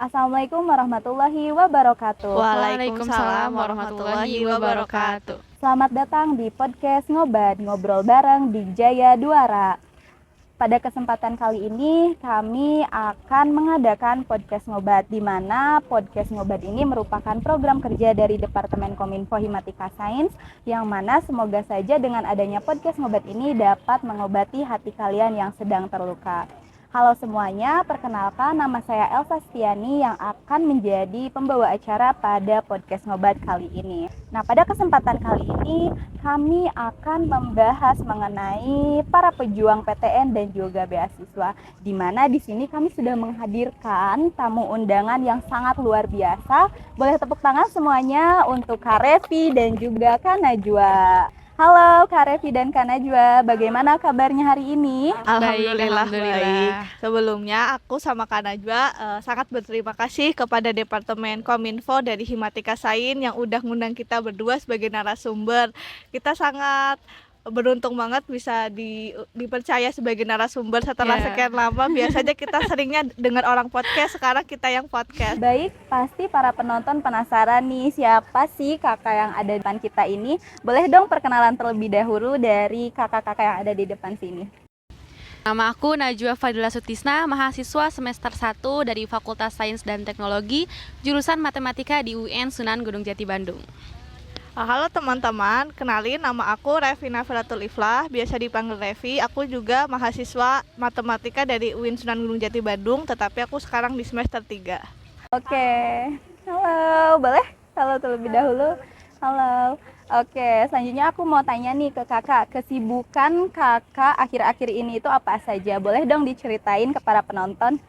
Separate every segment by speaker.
Speaker 1: Assalamualaikum warahmatullahi wabarakatuh.
Speaker 2: Waalaikumsalam warahmatullahi wabarakatuh.
Speaker 1: Selamat datang di podcast Ngobat, ngobrol bareng di Jaya Duara. Pada kesempatan kali ini kami akan mengadakan podcast Ngobat, di mana podcast Ngobat ini merupakan program kerja dari Departemen Kominfo Himatika Sains, yang mana semoga saja dengan adanya podcast Ngobat ini dapat mengobati hati kalian yang sedang terluka. Halo semuanya, perkenalkan nama saya Elsa Stiani yang akan menjadi pembawa acara pada podcast Ngobat kali ini. Nah, pada kesempatan kali ini kami akan membahas mengenai para pejuang PTN dan juga beasiswa, di mana di sini kami sudah menghadirkan tamu undangan yang sangat luar biasa. Boleh tepuk tangan semuanya untuk Kak Revi dan juga Kak Najwa. Halo Kak Revi dan Kak Najwa, bagaimana kabarnya hari ini?
Speaker 2: Alhamdulillah baik. Sebelumnya aku sama Kak Najwa sangat berterima kasih kepada Departemen Kominfo dari Himatika Sains yang udah ngundang kita berdua sebagai narasumber. Kita sangat beruntung banget bisa dipercaya sebagai narasumber setelah sekian lama. Biasanya kita seringnya dengar orang podcast, sekarang kita yang podcast.
Speaker 1: Baik, pasti para penonton penasaran nih, siapa sih kakak yang ada di depan kita ini? Boleh dong perkenalan terlebih dahulu dari kakak-kakak yang ada di depan sini.
Speaker 3: Nama aku Najwa Fadila Sutisna, mahasiswa semester 1 dari Fakultas Sains dan Teknologi, jurusan Matematika di UIN Sunan Gunung Jati Bandung.
Speaker 2: Halo teman-teman, kenalin nama aku Revi Nafiratul Iflah, biasa dipanggil Revi. Aku juga mahasiswa matematika dari UIN Sunan Gunung Jati Bandung, tetapi aku sekarang di semester 3.
Speaker 1: Oke, halo, boleh? Halo terlebih dahulu. Halo. Oke, selanjutnya aku mau tanya nih ke kakak, kesibukan kakak akhir-akhir ini itu apa saja? Boleh dong diceritain ke para penonton?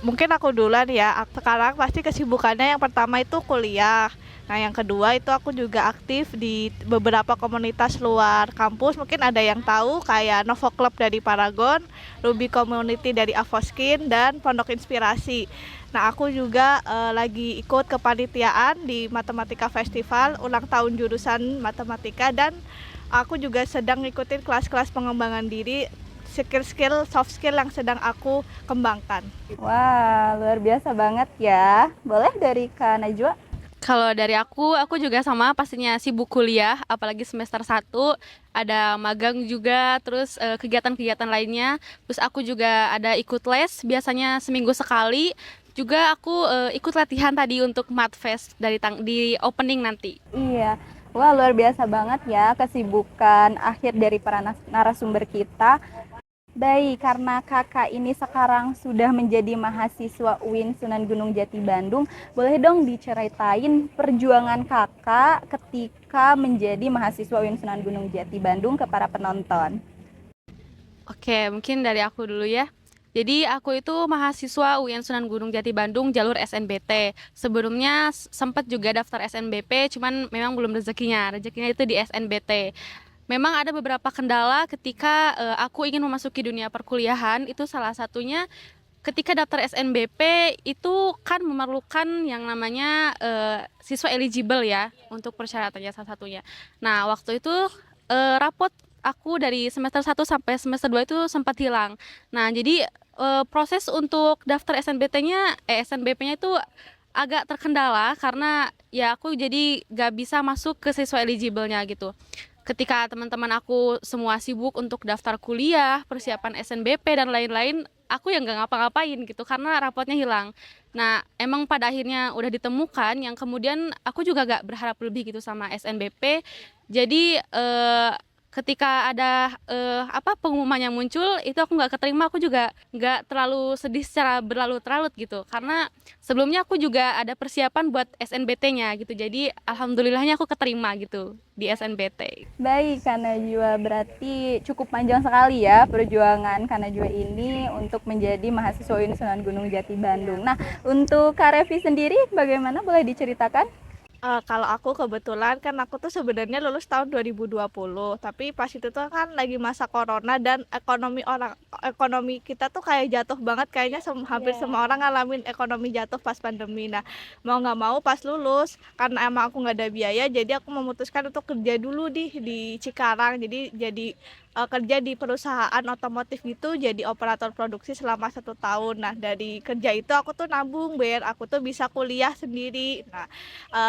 Speaker 2: Mungkin aku duluan ya. Sekarang pasti kesibukannya yang pertama itu kuliah. Nah, yang kedua itu aku juga aktif di beberapa komunitas luar kampus. Mungkin ada yang tahu kayak Novo Club dari Paragon, Ruby Community dari Avoskin, dan Pondok Inspirasi. Nah, aku juga lagi ikut kepanitiaan di Matematika Festival ulang tahun jurusan Matematika, dan aku juga sedang ngikutin kelas-kelas pengembangan diri, skill-skill, soft skill yang sedang aku kembangkan.
Speaker 1: Wah, luar biasa banget ya. Boleh dari Kak Najwa?
Speaker 3: Kalau dari aku juga sama, pastinya sibuk kuliah, apalagi semester 1, ada magang juga, terus kegiatan-kegiatan lainnya. Terus aku juga ada ikut les, biasanya seminggu sekali. Juga aku ikut latihan tadi untuk Matfest di opening nanti.
Speaker 1: Iya, wah luar biasa banget ya kesibukan akhir dari para narasumber kita. Baik, karena kakak ini sekarang sudah menjadi mahasiswa UIN Sunan Gunung Jati Bandung, boleh dong diceritain perjuangan kakak ketika menjadi mahasiswa UIN Sunan Gunung Jati Bandung ke para penonton.
Speaker 3: Oke, mungkin dari aku dulu ya. Jadi aku itu mahasiswa UIN Sunan Gunung Jati Bandung jalur SNBT. Sebelumnya sempat juga daftar SNBP, cuman memang belum rezekinya. Rezekinya itu di SNBT. Memang ada beberapa kendala ketika aku ingin memasuki dunia perkuliahan. Itu salah satunya ketika daftar SNBP itu kan memerlukan yang namanya siswa eligible ya, untuk persyaratannya salah satunya. Nah, waktu itu rapot aku dari semester 1 sampai semester 2 itu sempat hilang. Nah, jadi proses untuk daftar SNBP-nya itu agak terkendala karena ya aku jadi gak bisa masuk ke siswa eligible-nya gitu. Ketika teman-teman aku semua sibuk untuk daftar kuliah, persiapan SNBP dan lain-lain, aku yang gak ngapa-ngapain gitu karena rapotnya hilang. Nah, emang pada akhirnya udah ditemukan, yang kemudian aku juga gak berharap lebih gitu sama SNBP. Jadi ketika ada pengumumannya muncul, itu aku nggak keterima, aku juga nggak terlalu sedih secara berlarut-larut gitu, karena sebelumnya aku juga ada persiapan buat SNBT-nya gitu, jadi alhamdulillahnya aku keterima gitu di SNBT.
Speaker 1: Baik, Kak Najwa, berarti cukup panjang sekali ya perjuangan Kak Najwa ini untuk menjadi mahasiswa UIN Sunan Gunung Jati Bandung. Nah, untuk Kak Revi sendiri bagaimana, boleh diceritakan?
Speaker 2: Kalau aku kebetulan kan aku tuh sebenarnya lulus tahun 2020, tapi pas itu tuh kan lagi masa corona dan ekonomi kita tuh kayak jatuh banget, kayaknya hampir
Speaker 1: Iya.
Speaker 2: semua orang ngalamin ekonomi jatuh pas pandemi. Nah, mau nggak mau pas lulus karena emang aku nggak ada biaya, jadi aku memutuskan untuk kerja dulu di Cikarang. Jadi kerja di perusahaan otomotif gitu, jadi operator produksi selama 1 tahun. Nah, dari kerja itu aku tuh nabung biar aku tuh bisa kuliah sendiri. Nah,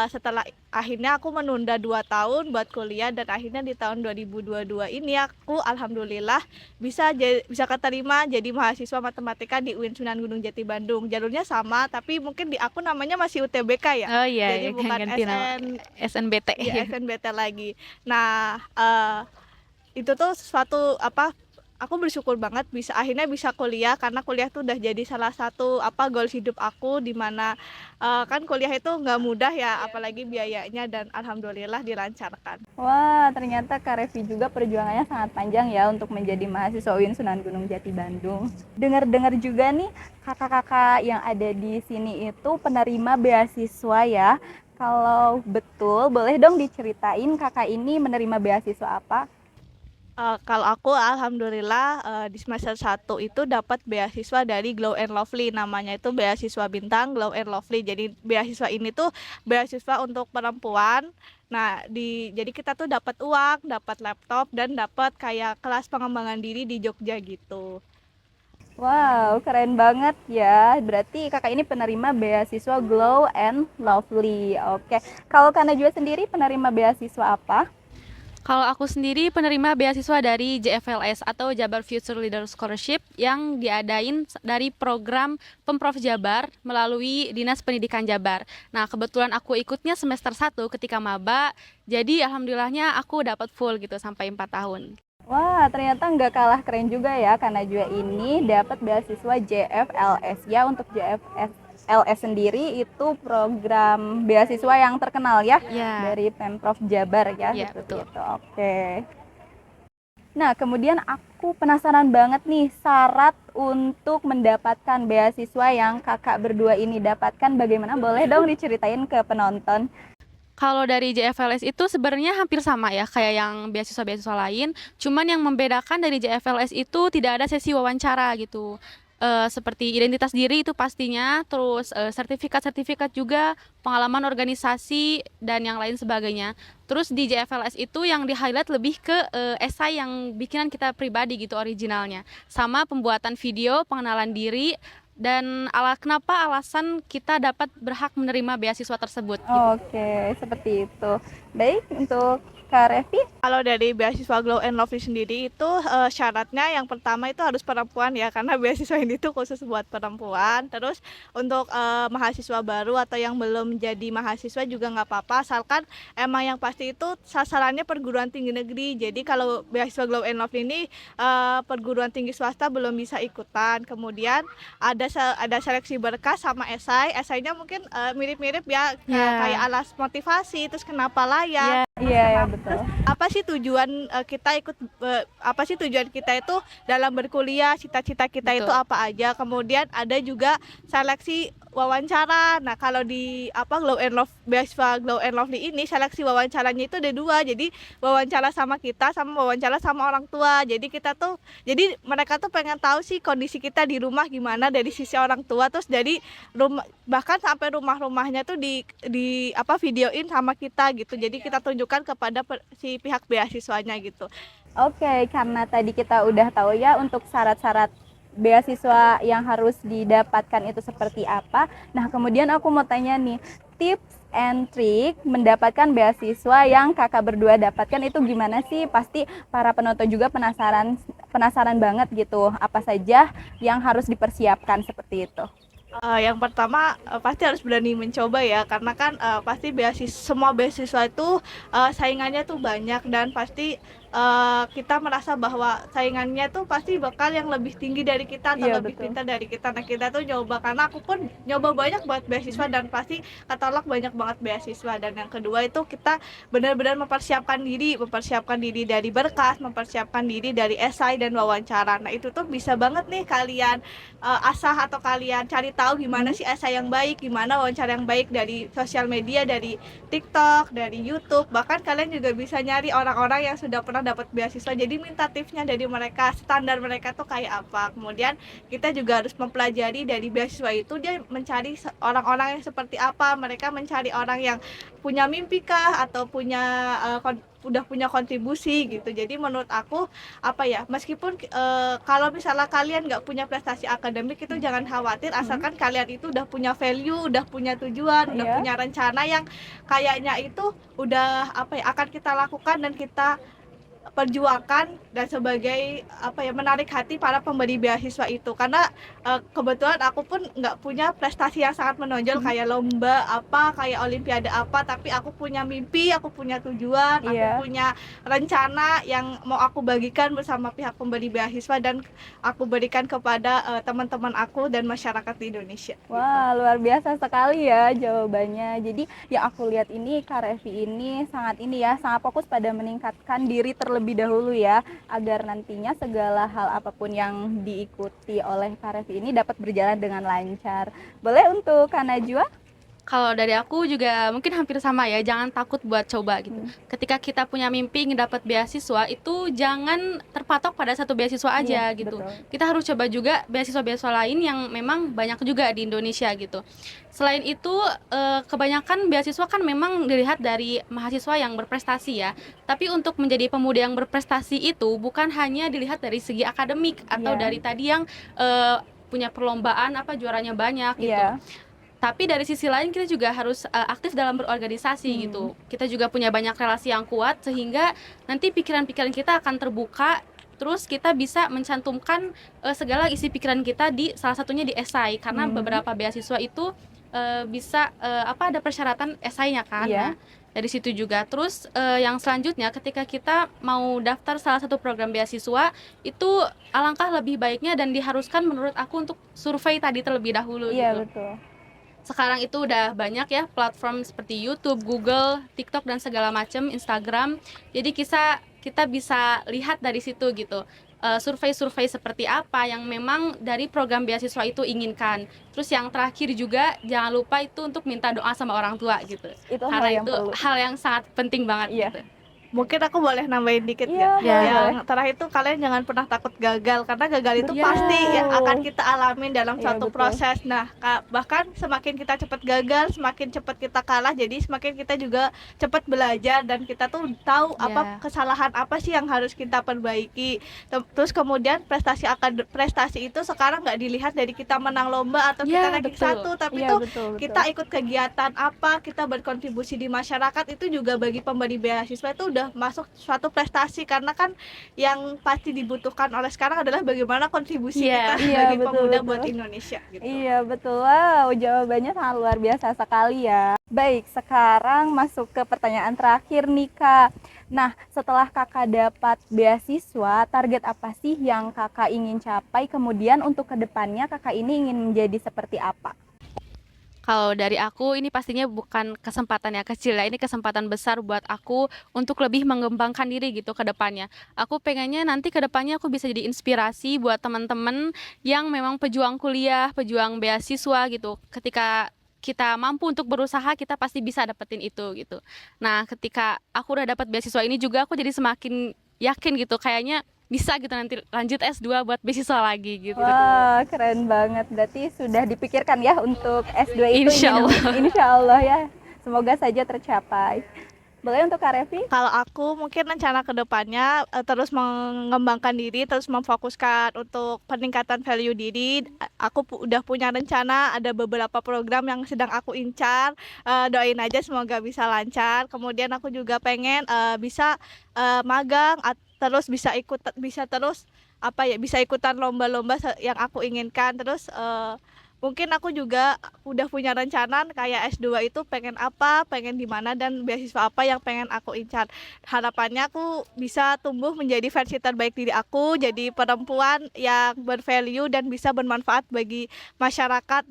Speaker 2: setelah akhirnya aku menunda 2 tahun buat kuliah, dan akhirnya di tahun 2022 ini aku alhamdulillah bisa keterima jadi mahasiswa matematika di UIN Sunan Gunung Jati Bandung. Jalurnya sama, tapi mungkin di aku namanya masih UTBK ya.
Speaker 3: Oh iya,
Speaker 2: Jadi
Speaker 3: ya,
Speaker 2: bukan
Speaker 3: ganti nama SNBT.
Speaker 2: ya SNBT lagi. Nah, itu tuh suatu aku bersyukur banget akhirnya bisa kuliah, karena kuliah tuh udah jadi salah satu goals hidup aku, di mana kan kuliah itu nggak mudah ya, apalagi biayanya, dan alhamdulillah dilancarkan.
Speaker 1: Wah, ternyata Kak Revi juga perjuangannya sangat panjang ya untuk menjadi mahasiswa UIN Sunan Gunung Jati Bandung. Dengar-dengar juga nih kakak-kakak yang ada di sini itu penerima beasiswa ya. Kalau betul, boleh dong diceritain kakak ini menerima beasiswa apa?
Speaker 2: Kalau aku alhamdulillah di semester 1 itu dapat beasiswa dari Glow and Lovely, namanya itu beasiswa bintang Glow and Lovely. Jadi beasiswa ini tuh beasiswa untuk perempuan. Nah, jadi kita tuh dapat uang, dapat laptop, dan dapat kayak kelas pengembangan diri di Jogja gitu.
Speaker 1: Wow, keren banget ya. Berarti kakak ini penerima beasiswa Glow and Lovely. Oke, kalau Kak Najwa sendiri penerima beasiswa apa?
Speaker 3: Kalau aku sendiri penerima beasiswa dari JFLS atau Jabar Future Leader Scholarship yang diadain dari program Pemprov Jabar melalui Dinas Pendidikan Jabar. Nah, kebetulan aku ikutnya semester 1 ketika maba, jadi alhamdulillahnya aku dapat full gitu sampai 4 tahun.
Speaker 1: Wah, ternyata nggak kalah keren juga ya, Kak Najwa ini dapat beasiswa JFLS ya. Untuk JFLS sendiri itu program beasiswa yang terkenal ya,
Speaker 3: Ya,
Speaker 1: dari Pemprov Jabar ya,
Speaker 3: ya
Speaker 1: seperti
Speaker 3: betul.
Speaker 1: itu. Oke. Nah, kemudian aku penasaran banget nih, syarat untuk mendapatkan beasiswa yang kakak berdua ini dapatkan bagaimana? Boleh dong diceritain ke penonton?
Speaker 3: Kalau dari JFLS itu sebenarnya hampir sama ya kayak yang beasiswa-beasiswa lain, cuman yang membedakan dari JFLS itu tidak ada sesi wawancara gitu. Seperti identitas diri itu pastinya, terus sertifikat-sertifikat juga, pengalaman organisasi dan yang lain sebagainya. Terus di JFLS itu yang di-highlight lebih ke esai yang bikinan kita pribadi gitu originalnya, sama pembuatan video pengenalan diri dan kenapa alasan kita dapat berhak menerima beasiswa tersebut gitu.
Speaker 1: Oke, seperti itu. Baik, untuk Kak Revi.
Speaker 2: Kalau dari beasiswa Glow and Lovely sendiri itu syaratnya yang pertama itu harus perempuan ya, karena beasiswa ini tuh khusus buat perempuan. Terus untuk mahasiswa baru atau yang belum jadi mahasiswa juga nggak apa-apa, asalkan emang yang pasti itu sasarannya perguruan tinggi negeri. Jadi kalau beasiswa Glow and Lovely ini perguruan tinggi swasta belum bisa ikutan. Kemudian ada seleksi berkas sama esainya mungkin mirip-mirip ya, kayak alas motivasi, terus kenapa layak.
Speaker 1: Iya, ya betul.
Speaker 2: Apa sih tujuan apa sih tujuan kita itu dalam berkuliah, cita-cita kita itu
Speaker 3: Betul.
Speaker 2: apa aja. Kemudian ada juga seleksi wawancara. Nah, kalau di beasiswa Glow and Lovely ini seleksi wawancaranya itu ada 2. Jadi wawancara sama kita sama wawancara sama orang tua. Jadi mereka tuh pengen tahu sih kondisi kita di rumah gimana dari sisi orang tua, terus dari rumah, bahkan sampai rumah-rumahnya tuh di videoin sama kita gitu. Jadi kita tunjukkan kepada si pihak beasiswanya gitu.
Speaker 1: Oke, karena tadi kita udah tahu ya untuk syarat-syarat beasiswa yang harus didapatkan itu seperti apa. Nah, kemudian aku mau tanya nih, tips and trick mendapatkan beasiswa yang kakak berdua dapatkan itu gimana sih? Pasti para penonton juga penasaran banget gitu. Apa saja yang harus dipersiapkan seperti itu?
Speaker 2: Yang pertama pasti harus berani mencoba ya, karena kan pasti semua beasiswa itu saingannya tuh banyak, dan pasti kita merasa bahwa saingannya tuh pasti bakal yang lebih tinggi dari kita atau
Speaker 1: Iya,
Speaker 2: lebih
Speaker 1: betul.
Speaker 2: pintar dari kita. Nah, kita tuh nyoba, karena aku pun nyoba banyak buat beasiswa dan pasti ketolak banyak banget beasiswa. Dan yang kedua itu kita benar-benar mempersiapkan diri dari berkas, mempersiapkan diri dari esai dan wawancara. Nah, itu tuh bisa banget nih kalian asah atau kalian cari tahu gimana sih esai yang baik, gimana wawancara yang baik dari sosial media, dari TikTok, dari YouTube. Bahkan kalian juga bisa nyari orang-orang yang sudah pernah dapat beasiswa, jadi minta tipsnya dari mereka, standar mereka tuh kayak apa. Kemudian kita juga harus mempelajari dari beasiswa itu, dia mencari orang-orang yang seperti apa, mereka mencari orang yang punya mimpi kah atau punya udah punya kontribusi gitu. Jadi menurut aku meskipun kalau misalnya kalian nggak punya prestasi akademik itu jangan khawatir, asalkan kalian itu udah punya value, udah punya tujuan, udah
Speaker 1: Iya.
Speaker 2: punya rencana yang kayaknya itu udah akan kita lakukan dan kita perjuangkan, dan sebagai menarik hati para pemberi beasiswa itu. Karena kebetulan aku pun nggak punya prestasi yang sangat menonjol kayak lomba kayak olimpiade tapi aku punya mimpi, aku punya tujuan,
Speaker 1: Iya.
Speaker 2: aku punya rencana yang mau aku bagikan bersama pihak pemberi beasiswa dan aku berikan kepada teman-teman aku dan masyarakat di Indonesia.
Speaker 1: Wah, luar biasa sekali ya jawabannya. Jadi yang aku lihat ini Kak Revi ini sangat fokus pada meningkatkan diri terlebih dahulu ya, agar nantinya segala hal apapun yang diikuti oleh Kak Revi ini dapat berjalan dengan lancar. Boleh untuk Kak Najwa?
Speaker 3: Kalau dari aku juga mungkin hampir sama ya, jangan takut buat coba gitu. Ketika kita punya mimpi ingin dapat beasiswa, itu jangan terpatok pada satu beasiswa aja
Speaker 1: Iya,
Speaker 3: gitu.
Speaker 1: betul.
Speaker 3: Kita harus coba juga beasiswa-beasiswa lain yang memang banyak juga di Indonesia gitu. Selain itu, kebanyakan beasiswa kan memang dilihat dari mahasiswa yang berprestasi ya. Tapi untuk menjadi pemuda yang berprestasi itu bukan hanya dilihat dari segi akademik atau
Speaker 1: Iya.
Speaker 3: dari tadi yang punya perlombaan juaranya banyak gitu.
Speaker 1: Iya.
Speaker 3: Tapi dari sisi lain kita juga harus aktif dalam berorganisasi gitu. Kita juga punya banyak relasi yang kuat sehingga nanti pikiran-pikiran kita akan terbuka, terus kita bisa mencantumkan segala isi pikiran kita di salah satunya di esai, karena beberapa beasiswa itu bisa ada persyaratan esainya kan.
Speaker 1: Iya.
Speaker 3: Nah, dari situ juga. Terus yang selanjutnya ketika kita mau daftar salah satu program beasiswa, itu alangkah lebih baiknya dan diharuskan menurut aku untuk survei tadi terlebih dahulu
Speaker 1: Iya,
Speaker 3: gitu.
Speaker 1: betul.
Speaker 3: Sekarang itu udah banyak ya platform seperti YouTube, Google, TikTok dan segala macam, Instagram. Jadi kita bisa lihat dari situ gitu. Survei-survei seperti apa yang memang dari program beasiswa itu inginkan. Terus yang terakhir juga jangan lupa itu untuk minta doa sama orang tua gitu.
Speaker 1: Itu hal
Speaker 3: Karena
Speaker 1: yang
Speaker 3: itu
Speaker 1: perlu.
Speaker 3: hal yang sangat penting banget
Speaker 1: Iya.
Speaker 3: gitu.
Speaker 2: Mungkin aku boleh nambahin dikit
Speaker 1: Iya,
Speaker 2: ya.
Speaker 1: boleh.
Speaker 2: Yang terakhir itu kalian jangan pernah takut gagal, karena gagal itu
Speaker 1: Betul.
Speaker 2: pasti ya akan kita alamin dalam
Speaker 1: Iya,
Speaker 2: suatu
Speaker 1: betul.
Speaker 2: proses. Nah, bahkan semakin kita cepat gagal, semakin cepat kita kalah, jadi semakin kita juga cepat belajar dan kita tuh tahu
Speaker 3: Iya.
Speaker 2: kesalahan apa sih yang harus kita perbaiki. Terus kemudian prestasi itu sekarang nggak dilihat dari kita menang lomba atau
Speaker 3: Iya,
Speaker 2: kita ranking
Speaker 3: betul.
Speaker 2: 1, tapi
Speaker 1: Iya,
Speaker 2: tuh
Speaker 1: betul.
Speaker 2: kita ikut kegiatan kita berkontribusi di masyarakat, itu juga bagi pemberi beasiswa itu udah masuk suatu prestasi, karena kan yang pasti dibutuhkan oleh sekarang adalah bagaimana kontribusi
Speaker 3: Iya.
Speaker 2: kita
Speaker 1: Iya,
Speaker 2: sebagai
Speaker 1: betul,
Speaker 2: pemuda
Speaker 1: betul.
Speaker 2: buat Indonesia gitu.
Speaker 1: Iya, betul. Wow, jawabannya sangat luar biasa sekali ya. Baik, sekarang masuk ke pertanyaan terakhir nih, Kak. Nah, setelah Kakak dapat beasiswa, target apa sih yang Kakak ingin capai? Kemudian untuk kedepannya Kakak ini ingin menjadi seperti apa?
Speaker 3: Kalau dari aku ini pastinya bukan kesempatan yang kecil ya, ini kesempatan besar buat aku untuk lebih mengembangkan diri gitu ke depannya. Aku pengennya nanti ke depannya aku bisa jadi inspirasi buat teman-teman yang memang pejuang kuliah, pejuang beasiswa gitu. Ketika kita mampu untuk berusaha, kita pasti bisa dapetin itu gitu. Nah, ketika aku udah dapat beasiswa ini juga aku jadi semakin yakin gitu, kayaknya bisa gitu nanti lanjut S2 buat beasiswa lagi gitu.
Speaker 1: Wah, keren banget. Berarti sudah dipikirkan ya untuk S2 itu.
Speaker 3: Insya Allah.
Speaker 1: Insya Allah ya. Semoga saja tercapai. Boleh untuk Kak Revi?
Speaker 2: Kalau aku mungkin rencana kedepannya terus mengembangkan diri, terus memfokuskan untuk peningkatan value diri. Aku udah punya rencana, ada beberapa program yang sedang aku incar. Doain aja semoga bisa lancar. Kemudian aku juga pengen bisa magang, terus bisa ikutan lomba-lomba yang aku inginkan. Terus mungkin aku juga udah punya rencana kayak S2 itu pengen apa, pengen di mana, dan beasiswa apa yang pengen aku incar. Harapannya aku bisa tumbuh menjadi versi terbaik diri aku, jadi perempuan yang bervalue dan bisa bermanfaat bagi masyarakat,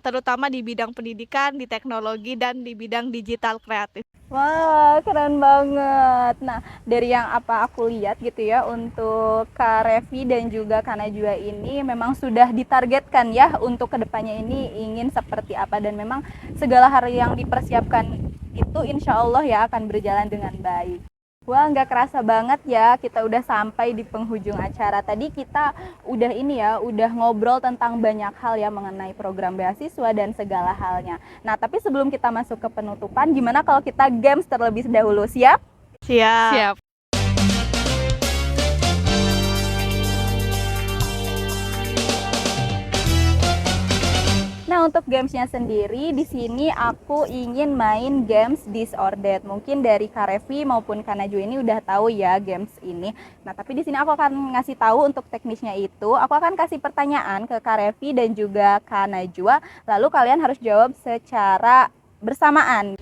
Speaker 2: terutama di bidang pendidikan, di teknologi, dan di bidang digital kreatif.
Speaker 1: Wah, keren banget. Nah, dari yang apa aku lihat gitu ya, untuk Kak Revi dan juga Kak Najwa ini memang sudah ditargetkan ya untuk kedepannya ini ingin seperti apa, dan memang segala hal yang dipersiapkan itu insya Allah ya akan berjalan dengan baik. Wah, nggak kerasa banget ya kita udah sampai di penghujung acara. Tadi kita udah udah ngobrol tentang banyak hal ya mengenai program beasiswa dan segala halnya. Nah, tapi sebelum kita masuk ke penutupan, gimana kalau kita games terlebih dahulu, siap?
Speaker 2: Siap.
Speaker 1: Nah, untuk gamesnya sendiri di sini aku ingin main games This or That. Mungkin dari Kak Revi maupun Kak Najwa ini udah tahu ya games ini. Nah, tapi di sini aku akan ngasih tahu untuk teknisnya itu. Aku akan kasih pertanyaan ke Kak Revi dan juga Kak Najwa. Lalu kalian harus jawab secara bersamaan.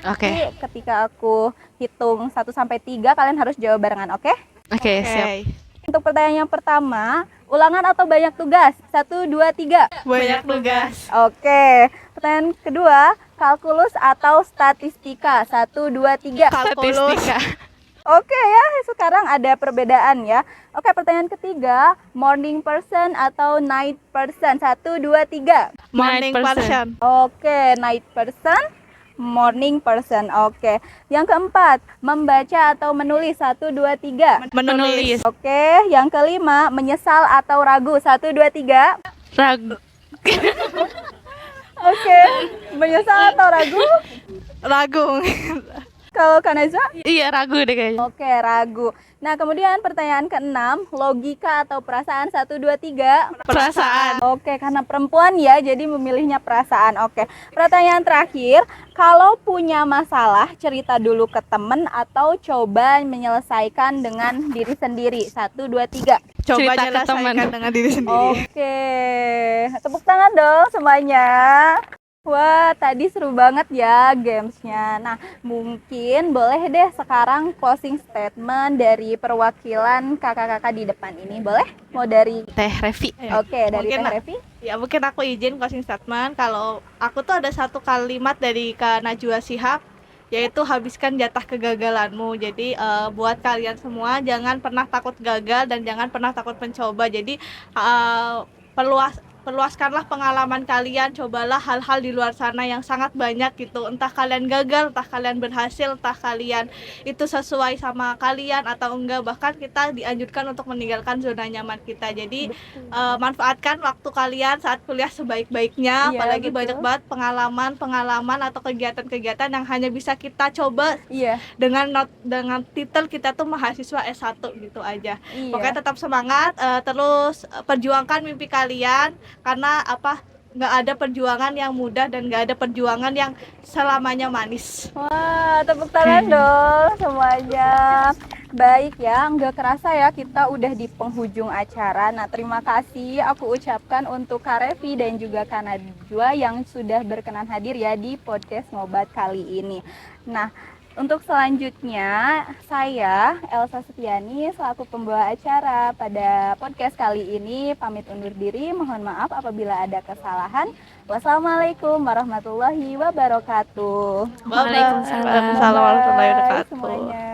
Speaker 3: Oke.
Speaker 1: Jadi ketika aku hitung 1 sampai 3 kalian harus jawab barengan, oke?
Speaker 3: Oke, siap.
Speaker 1: Untuk pertanyaan yang pertama, ulangan atau banyak tugas? 1, 2, 3.
Speaker 2: Banyak tugas.
Speaker 1: Oke. Pertanyaan kedua, kalkulus atau statistika? 1, 2, 3.
Speaker 3: Statistika.
Speaker 1: Oke ya, sekarang ada perbedaan ya. Oke, pertanyaan ketiga, morning person atau night person? 1, 2, 3.
Speaker 2: Morning
Speaker 3: Night person.
Speaker 2: person.
Speaker 1: Oke, night person, morning person. Oke. Yang keempat, membaca atau menulis? 1, 2, 3.
Speaker 3: Menulis.
Speaker 1: Oke, yang kelima, menyesal atau ragu? 1, 2, 3.
Speaker 3: Ragu.
Speaker 1: Oke, menyesal atau ragu?
Speaker 2: Ragu.
Speaker 1: Kalau Kaneza?
Speaker 3: Iya, ragu deh kayaknya.
Speaker 1: Oke, ragu. Nah, kemudian pertanyaan keenam, logika atau perasaan? 1, 2, 3.
Speaker 3: Perasaan.
Speaker 1: Oke, karena perempuan ya, jadi memilihnya perasaan. Oke, pertanyaan terakhir, kalau punya masalah, cerita dulu ke temen atau coba menyelesaikan dengan diri sendiri? 1, 2, 3.
Speaker 2: Coba
Speaker 3: Cerita ke teman.
Speaker 2: menyelesaikan dengan diri sendiri.
Speaker 1: Oke, tepuk tangan dong semuanya. Wah, tadi seru banget ya gamesnya. Nah, mungkin boleh deh sekarang closing statement dari perwakilan kakak-kakak di depan ini. Boleh? Mau dari...
Speaker 3: Teh Revi.
Speaker 1: Oke, dari
Speaker 2: Mungkin
Speaker 1: Teh Revi.
Speaker 2: Ya, mungkin aku izin closing statement. Kalau aku tuh ada satu kalimat dari Kak Najwa Shihab, yaitu habiskan jatah kegagalanmu. Jadi buat kalian semua jangan pernah takut gagal dan jangan pernah takut mencoba. Jadi perluaskanlah pengalaman kalian, cobalah hal-hal di luar sana yang sangat banyak gitu. Entah kalian gagal, entah kalian berhasil, entah kalian itu sesuai sama kalian atau enggak. Bahkan kita dianjurkan untuk meninggalkan zona nyaman kita. Jadi manfaatkan waktu kalian saat kuliah sebaik-baiknya.
Speaker 1: Iya,
Speaker 2: Apalagi
Speaker 1: betul.
Speaker 2: banyak banget pengalaman atau kegiatan-kegiatan yang hanya bisa kita coba
Speaker 1: Iya,
Speaker 2: dengan titel kita tuh mahasiswa S1 gitu aja.
Speaker 1: iya.
Speaker 2: Pokoknya tetap semangat, terus perjuangkan mimpi kalian, karena nggak ada perjuangan yang mudah dan nggak ada perjuangan yang selamanya manis.
Speaker 1: Wah, tepuk tangan dong semuanya. Baik ya, nggak kerasa ya kita udah di penghujung acara. Nah, terima kasih aku ucapkan untuk Kak Revi dan juga Kak Najwa yang sudah berkenan hadir ya di podcast Ngobat kali ini. Nah, untuk selanjutnya, saya Elsa Setiani selaku pembawa acara pada podcast kali ini pamit undur diri. Mohon maaf apabila ada kesalahan. Wassalamualaikum warahmatullahi wabarakatuh.
Speaker 3: Waalaikumsalam.
Speaker 2: Waalaikumsalam warahmatullahi
Speaker 1: Bye
Speaker 2: wabarakatuh.
Speaker 1: semuanya.